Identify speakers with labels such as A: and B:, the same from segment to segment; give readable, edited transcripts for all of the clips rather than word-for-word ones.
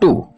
A: 2,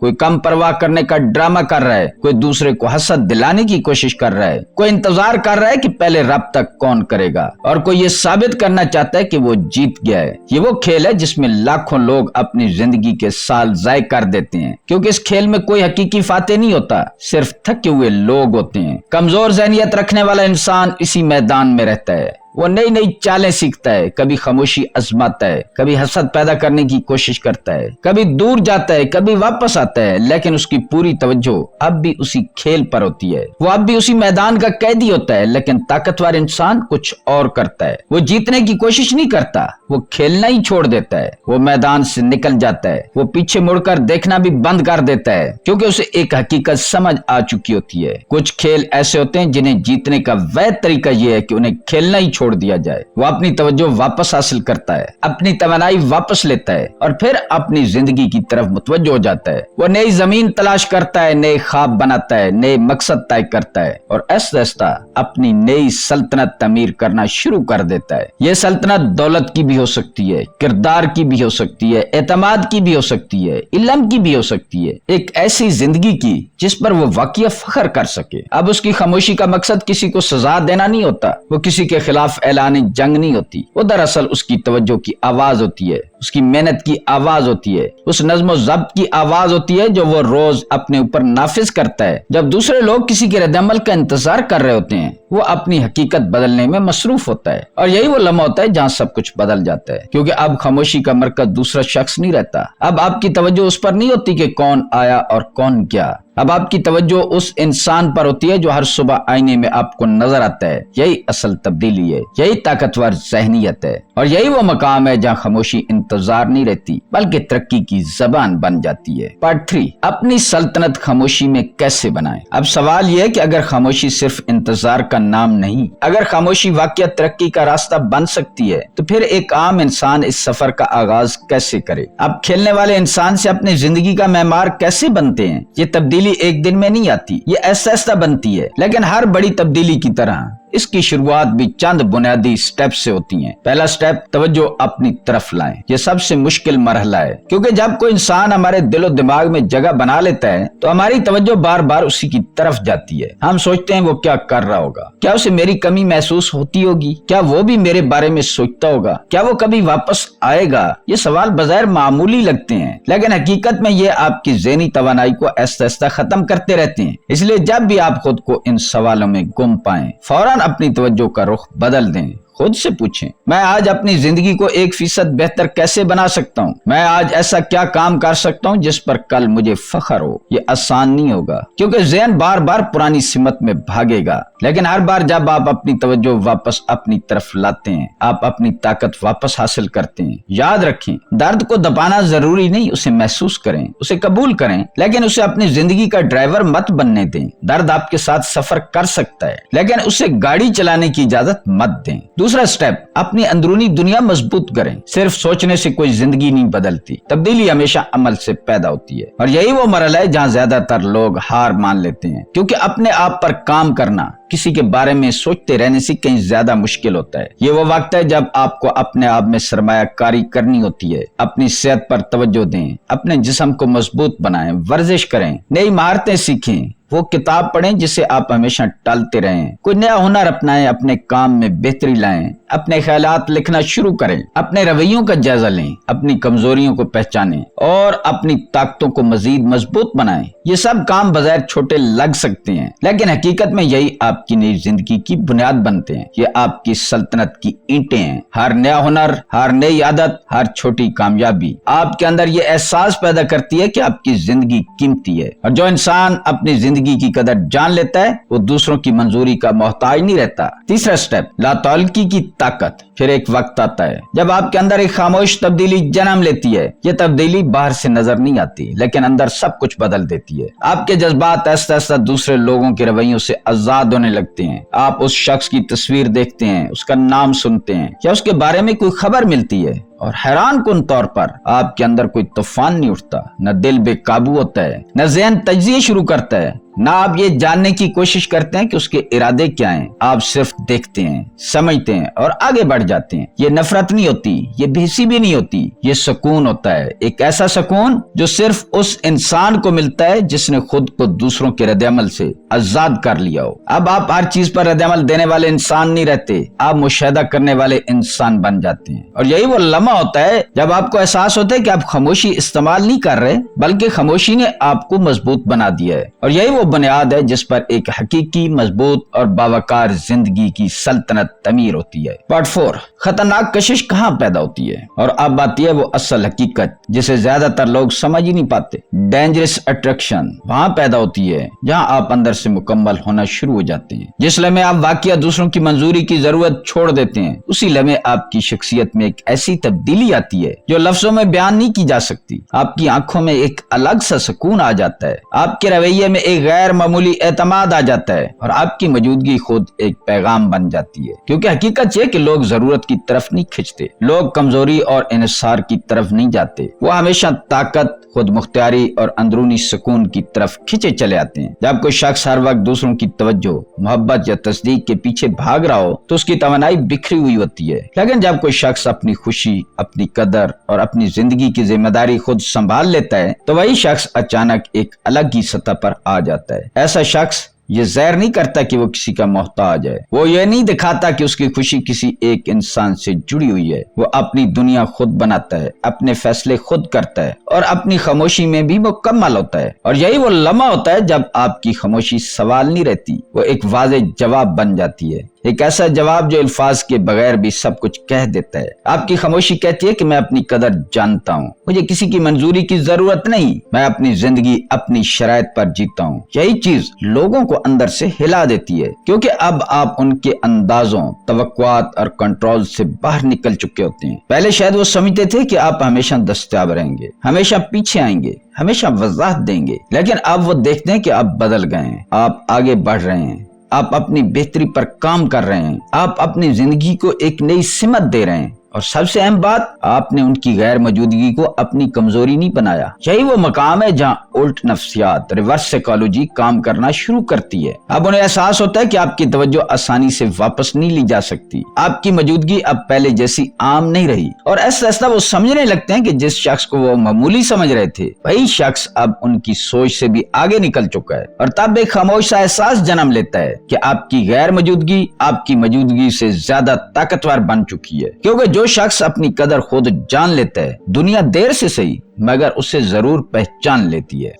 A: کوئی کم پرواہ کرنے کا ڈرامہ کر رہا ہے, کوئی دوسرے کو حسد دلانے کی کوشش کر رہا ہے, کوئی انتظار کر رہا ہے کہ پہلے رابطہ کون کرے گا, اور کوئی یہ ثابت کرنا چاہتا ہے کہ وہ جیت گیا ہے. یہ وہ کھیل ہے جس میں لاکھوں لوگ اپنی زندگی کے سال ضائع کر دیتے ہیں, کیونکہ اس کھیل میں کوئی حقیقی فاتح نہیں ہوتا, صرف تھکے ہوئے لوگ ہوتے ہیں. کمزور ذہنیت رکھنے والا انسان اسی میدان میں رہتا ہے. وہ نئی نئی چالیں سیکھتا ہے, کبھی خاموشی آزماتا ہے, کبھی حسد پیدا کرنے کی کوشش کرتا ہے, کبھی دور جاتا ہے, کبھی واپس آتا ہے, لیکن اس کی پوری توجہ اب بھی اسی کھیل پر ہوتی ہے. وہ اب بھی اسی میدان کا قیدی ہوتا ہے. لیکن طاقتور انسان کچھ اور کرتا ہے. وہ جیتنے کی کوشش نہیں کرتا, وہ کھیلنا ہی چھوڑ دیتا ہے. وہ میدان سے نکل جاتا ہے. وہ پیچھے مڑ کر دیکھنا بھی بند کر دیتا ہے, کیونکہ اسے ایک حقیقت سمجھ آ چکی ہوتی ہے. کچھ کھیل ایسے ہوتے ہیں جنہیں جیتنے کا وحید طریقہ یہ ہے کہ انہیں کھیلنا ہی چھوڑ دیا جائے. وہ اپنی توجہ واپس حاصل کرتا ہے, اپنی توانائی واپس لیتا ہے, اور پھر اپنی زندگی کی طرف متوجہ ہو جاتا ہے. وہ نئی زمین تلاش کرتا ہے, نئے خواب بناتا ہے, نئے مقصد طے کرتا ہے, اور آہستہ آہستہ اپنی نئی سلطنت تعمیر کرنا شروع کر دیتا ہے. یہ سلطنت دولت کی بھی ہو سکتی ہے, کردار کی بھی ہو سکتی ہے, اعتماد کی بھی ہو سکتی ہے, علم کی بھی ہو سکتی ہے, ایک ایسی زندگی کی جس پر وہ واقعہ فخر کر سکے. اب اس کی خاموشی کا مقصد کسی کو سزا دینا نہیں ہوتا, وہ کسی کے خلاف اعلان جنگ نہیں ہوتی. وہ دراصل اس کی توجہ کی آواز ہوتی ہے, اس کی محنت کی آواز ہوتی ہے, اس نظم و ضبط کی آواز ہوتی ہے جو وہ روز اپنے اوپر نافذ کرتا ہے. جب دوسرے لوگ کسی کے رد عمل کا انتظار کر رہے ہوتے ہیں, وہ اپنی حقیقت بدلنے میں مصروف ہوتا ہے. اور یہی وہ لمحہ ہوتا ہے جہاں سب کچھ بدل جاتا ہے, کیونکہ اب خاموشی کا مرکز دوسرا شخص نہیں رہتا. اب آپ کی توجہ اس پر نہیں ہوتی کہ کون آیا اور کون کیا. اب آپ کی توجہ اس انسان پر ہوتی ہے جو ہر صبح آئینے میں آپ کو نظر آتا ہے. یہی اصل تبدیلی ہے, یہی طاقتور ذہنیت ہے, اور یہی وہ مقام ہے جہاں خاموشی انتظار نہیں رہتی بلکہ ترقی کی زبان بن جاتی ہے. پارٹ 3, اپنی سلطنت خاموشی میں کیسے بنائیں. اب سوال یہ ہے کہ اگر خاموشی صرف انتظار کا نام نہیں, اگر خاموشی واقعہ ترقی کا راستہ بن سکتی ہے, تو پھر ایک عام انسان اس سفر کا آغاز کیسے کرے. اب کھیلنے والے انسان سے اپنی زندگی کا معمار کیسے بنتے ہیں. یہ تبدیلی ایک دن میں نہیں آتی, یہ آہستہ آہستہ بنتی ہے. لیکن ہر بڑی تبدیلی کی طرح اس کی شروعات بھی چند بنیادی سٹیپ سے ہوتی ہیں. پہلا سٹیپ, توجہ اپنی طرف لائیں. یہ سب سے مشکل مرحلہ ہے, کیونکہ جب کوئی انسان ہمارے دل و دماغ میں جگہ بنا لیتا ہے تو ہماری توجہ بار بار اسی کی طرف جاتی ہے. ہم سوچتے ہیں وہ کیا کر رہا ہوگا, کیا اسے میری کمی محسوس ہوتی ہوگی, کیا وہ بھی میرے بارے میں سوچتا ہوگا, کیا وہ کبھی واپس آئے گا. یہ سوال بظاہر معمولی لگتے ہیں, لیکن حقیقت میں یہ آپ کی ذہنی توانائی کو آہستہ آہستہ ختم کرتے رہتے ہیں. اس لیے جب بھی آپ خود کو ان سوالوں میں گم پائیں, فوراً اپنی توجہ کا رخ بدل دیں. خود سے پوچھیں, میں آج اپنی زندگی کو 1% بہتر کیسے بنا سکتا ہوں. میں آج ایسا کیا کام کر سکتا ہوں جس پر کل مجھے فخر ہو. یہ آسان نہیں ہوگا, کیونکہ ذہن بار بار پرانی سمت میں بھاگے گا. لیکن ہر بار جب آپ اپنی توجہ واپس اپنی طرف لاتے ہیں, آپ اپنی طاقت واپس حاصل کرتے ہیں. یاد رکھیں, درد کو دبانا ضروری نہیں, اسے محسوس کریں, اسے قبول کریں, لیکن اسے اپنی زندگی کا ڈرائیور مت بننے دیں. درد آپ کے ساتھ سفر کر سکتا ہے, لیکن اسے گاڑی چلانے کی اجازت مت دیں. دوسرا سٹیپ, اپنی اندرونی دنیا مضبوط کریں. صرف سوچنے سے کوئی زندگی نہیں بدلتی, تبدیلی ہمیشہ عمل سے پیدا ہوتی ہے. اور یہی وہ مرحلہ ہے جہاں زیادہ تر لوگ ہار مان لیتے ہیں, کیونکہ اپنے آپ پر کام کرنا کسی کے بارے میں سوچتے رہنے سے کہیں زیادہ مشکل ہوتا ہے. یہ وہ وقت ہے جب آپ کو اپنے آپ میں سرمایہ کاری کرنی ہوتی ہے. اپنی صحت پر توجہ دیں, اپنے جسم کو مضبوط بنائیں, ورزش کریں, نئی مہارتیں سیکھیں, وہ کتاب پڑھیں جسے آپ ہمیشہ ٹالتے رہیں, کوئی نیا ہنر اپنائیں, اپنے کام میں بہتری لائیں, اپنے خیالات لکھنا شروع کریں, اپنے رویوں کا جائزہ لیں, اپنی کمزوریوں کو پہچانیں اور اپنی طاقتوں کو مزید مضبوط بنائیں. یہ سب کام بظاہر چھوٹے لگ سکتے ہیں, لیکن حقیقت میں یہی آپ کی نئی زندگی کی بنیاد بنتے ہیں. یہ آپ کی سلطنت کی اینٹیں ہیں. ہر نیا ہنر, ہر نئی عادت, ہر چھوٹی کامیابی آپ کے اندر یہ احساس پیدا کرتی ہے کہ آپ کی زندگی قیمتی ہے. اور جو انسان اپنی زندگی کی قدر جان لیتا ہے وہ دوسروں کی منظوری کا محتاج نہیں رہتا. تیسرا سٹیپ, لاتعلقی کی طاقت. پھر ایک وقت آتا ہے جب آپ کے اندر ایک خاموش تبدیلی جنم لیتی ہے. یہ تبدیلی باہر سے نظر نہیں آتی, لیکن اندر سب کچھ بدل دیتی ہے. آپ کے جذبات آہستہ آہستہ دوسرے لوگوں کے رویوں سے آزاد ہونے لگتے ہیں. آپ اس شخص کی تصویر دیکھتے ہیں, اس کا نام سنتے ہیں یا اس کے بارے میں کوئی خبر ملتی ہے, اور حیران کن طور پر آپ کے اندر کوئی طوفان نہیں اٹھتا, نہ دل بے قابو ہوتا ہے, نہ ذہن تجزیے شروع کرتا ہے, نہ آپ یہ جاننے کی کوشش کرتے ہیں کہ اس کے ارادے کیا ہیں، آپ صرف دیکھتے ہیں، سمجھتے ہیں اور آگے بڑھ جاتے ہیں۔ یہ نفرت نہیں ہوتی، یہ بھیسی بھی نہیں ہوتی، یہ سکون ہوتا ہے، ایک ایسا سکون جو صرف اس انسان کو ملتا ہے جس نے خود کو دوسروں کے رد عمل سے آزاد کر لیا ہو۔ اب آپ ہر چیز پر رد عمل دینے والے انسان نہیں رہتے، آپ مشاہدہ کرنے والے انسان بن جاتے ہیں، اور یہی وہ لمحہ ہوتا ہے جب آپ کو احساس ہوتا ہے کہ آپ خاموشی استعمال نہیں کر رہے بلکہ خاموشی نے آپ کو مضبوط بنا دیا ہے، اور یہی وہ بنیاد ہے جس پر ایک حقیقی، مضبوط اور باوقار زندگی کی سلطنت تعمیر ہوتی ہے۔ پارٹ 4، خطرناک کشش کہاں پیدا ہوتی ہے؟ اور اب آتی ہے وہ اصل حقیقت جسے زیادہ تر لوگ سمجھ ہی نہیں پاتے۔ ڈینجرس اٹریکشن وہاں پیدا ہوتی ہے جہاں آپ اندر سے مکمل ہونا شروع ہو جاتے ہیں۔ جس لمحے آپ واقعہ دوسروں کی منظوری کی ضرورت چھوڑ دیتے ہیں، اسی لمحے آپ کی شخصیت میں ایک ایسی تبدیلی آتی ہے جو لفظوں میں بیان نہیں کی جا سکتی۔ آپ کی آنکھوں میں ایک الگ سا سکون آ جاتا ہے، آپ کے رویے میں ایک غیر معمولی اعتماد آ جاتا ہے، اور آپ کی موجودگی خود ایک پیغام بن جاتی ہے۔ کیونکہ حقیقت یہ کہ لوگ ضرورت کی طرف نہیں کھنچتے، لوگ کمزوری اور انحصار کی طرف نہیں جاتے، وہ ہمیشہ طاقت، خود مختاری اور اندرونی سکون کی طرف کھنچے چلے آتے ہیں۔ جب کوئی شخص ہر وقت دوسروں کی توجہ، محبت یا تصدیق کے پیچھے بھاگ رہا ہو تو اس کی توانائی بکھری ہوئی ہوتی ہے، لیکن جب کوئی شخص اپنی خوشی، اپنی قدر اور اپنی زندگی کی ذمہ داری خود سنبھال لیتا ہے تو وہی شخص اچانک ایک الگ ہی سطح پر آ جاتا ہے۔ ایسا شخص یہ ظاہر نہیں کرتا کہ وہ کسی کا محتاج ہے، وہ یہ نہیں دکھاتا کہ اس کی خوشی کسی ایک انسان سے جڑی ہوئی ہے، وہ اپنی دنیا خود بناتا ہے، اپنے فیصلے خود کرتا ہے اور اپنی خاموشی میں بھی مکمل ہوتا ہے۔ اور یہی وہ لمحہ ہوتا ہے جب آپ کی خاموشی سوال نہیں رہتی، وہ ایک واضح جواب بن جاتی ہے، ایک ایسا جواب جو الفاظ کے بغیر بھی سب کچھ کہہ دیتا ہے۔ آپ کی خاموشی کہتی ہے کہ میں اپنی قدر جانتا ہوں، مجھے کسی کی منظوری کی ضرورت نہیں، میں اپنی زندگی اپنی شرائط پر جیتا ہوں۔ یہی چیز لوگوں کو اندر سے ہلا دیتی ہے، کیونکہ اب آپ ان کے اندازوں، توقعات اور کنٹرول سے باہر نکل چکے ہوتے ہیں۔ پہلے شاید وہ سمجھتے تھے کہ آپ ہمیشہ دستیاب رہیں گے، ہمیشہ پیچھے آئیں گے، ہمیشہ وضاحت دیں گے، لیکن اب وہ دیکھتے ہیں کہ آپ بدل گئے ہیں، آپ آگے بڑھ رہے ہیں، آپ اپنی بہتری پر کام کر رہے ہیں، آپ اپنی زندگی کو ایک نئی سمت دے رہے ہیں، اور سب سے اہم بات، آپ نے ان کی غیر موجودگی کو اپنی کمزوری نہیں بنایا۔ یہی وہ مقام ہے جہاں الٹ نفسیات، ریورس سائیکالوجی کام کرنا شروع کرتی ہے۔ اب انہیں احساس ہوتا ہے کہ آپ کی توجہ آسانی سے واپس نہیں لی جا سکتی، آپ کی موجودگی اب پہلے جیسی عام نہیں رہی، اور ایسا ایسا وہ سمجھنے لگتے ہیں کہ جس شخص کو وہ معمولی سمجھ رہے تھے وہی شخص اب ان کی سوچ سے بھی آگے نکل چکا ہے، اور تب ایک خاموش سا احساس جنم لیتا ہے کہ آپ کی غیر موجودگی آپ کی موجودگی سے زیادہ طاقتور بن چکی ہے۔ کیونکہ جو شخص اپنی قدر خود جان لیتا ہے، دنیا دیر سے صحیح مگر اسے ضرور پہچان لیتی ہے۔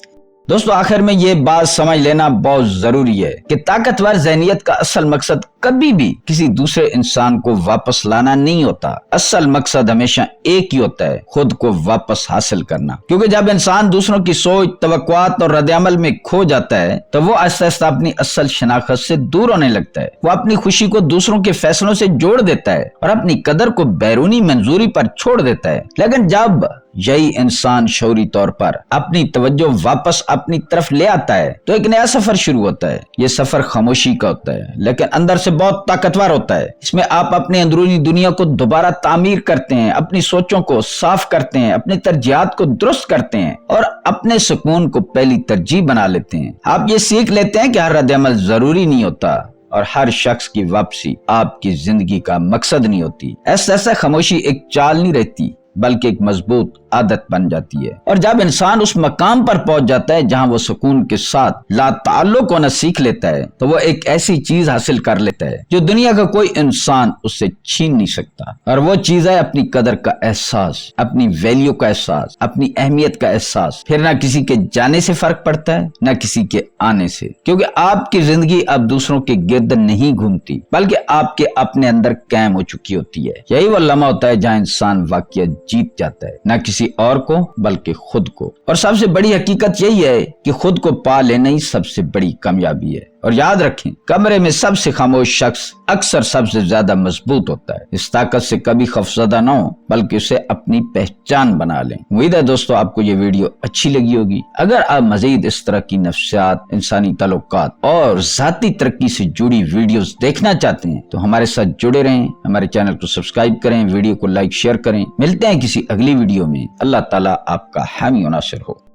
A: دوستو، آخر میں یہ بات سمجھ لینا بہت ضروری ہے کہ طاقتور ذہنیت کا اصل مقصد کبھی بھی کسی دوسرے انسان کو واپس لانا نہیں ہوتا، اصل مقصد ہمیشہ ایک ہی ہوتا ہے، خود کو واپس حاصل کرنا۔ کیونکہ جب انسان دوسروں کی سوچ، توقعات اور رد عمل میں کھو جاتا ہے تو وہ آہستہ آہستہ اپنی اصل شناخت سے دور ہونے لگتا ہے، وہ اپنی خوشی کو دوسروں کے فیصلوں سے جوڑ دیتا ہے اور اپنی قدر کو بیرونی منظوری پر چھوڑ دیتا ہے۔ لیکن جب یہی انسان شعوری طور پر اپنی توجہ واپس اپنی طرف لے آتا ہے تو ایک نیا سفر شروع ہوتا ہے۔ یہ سفر خاموشی کا ہوتا ہے لیکن اندر سے بہت طاقتور ہوتا ہے۔ اس میں آپ اپنی اندرونی دنیا کو دوبارہ تعمیر کرتے ہیں، اپنی سوچوں کو صاف کرتے ہیں، اپنی ترجیحات کو درست کرتے ہیں اور اپنے سکون کو پہلی ترجیح بنا لیتے ہیں۔ آپ یہ سیکھ لیتے ہیں کہ ہر رد عمل ضروری نہیں ہوتا اور ہر شخص کی واپسی آپ کی زندگی کا مقصد نہیں ہوتی۔ ایسا خاموشی ایک چال نہیں رہتی بلکہ ایک مضبوط عادت بن جاتی ہے، اور جب انسان اس مقام پر پہنچ جاتا ہے جہاں وہ سکون کے ساتھ لا تعلق ہونا سیکھ لیتا ہے تو وہ ایک ایسی چیز حاصل کر لیتا ہے جو دنیا کا کوئی انسان اس سے چھین نہیں سکتا، اور وہ چیز ہے اپنی قدر کا احساس، اپنی ویلیو کا احساس، اپنی اہمیت کا احساس۔ پھر نہ کسی کے جانے سے فرق پڑتا ہے نہ کسی کے آنے سے، کیونکہ آپ کی زندگی اب دوسروں کے گرد نہیں گھومتی بلکہ آپ کے اپنے اندر قائم ہو چکی ہوتی ہے۔ یہی وہ لمحہ ہوتا ہے جہاں انسان واقعہ جیت جاتا ہے، نہ کسی اور کو بلکہ خود کو۔ اور سب سے بڑی حقیقت یہی ہے کہ خود کو پا لینا ہی سب سے بڑی کامیابی ہے۔ اور یاد رکھیں، کمرے میں سب سے خاموش شخص اکثر سب سے زیادہ مضبوط ہوتا ہے۔ اس طاقت سے کبھی خوفزدہ نہ ہو بلکہ اسے اپنی پہچان بنا لیں۔ امید ہے دوستو آپ کو یہ ویڈیو اچھی لگی ہوگی۔ اگر آپ مزید اس طرح کی نفسیات، انسانی تعلقات اور ذاتی ترقی سے جڑی ویڈیوز دیکھنا چاہتے ہیں تو ہمارے ساتھ جڑے رہیں، ہمارے چینل کو سبسکرائب کریں، ویڈیو کو لائک شیئر کریں۔ ملتے ہیں کسی اگلی ویڈیو میں۔ اللہ تعالیٰ آپ کا حامی و ناصر ہو۔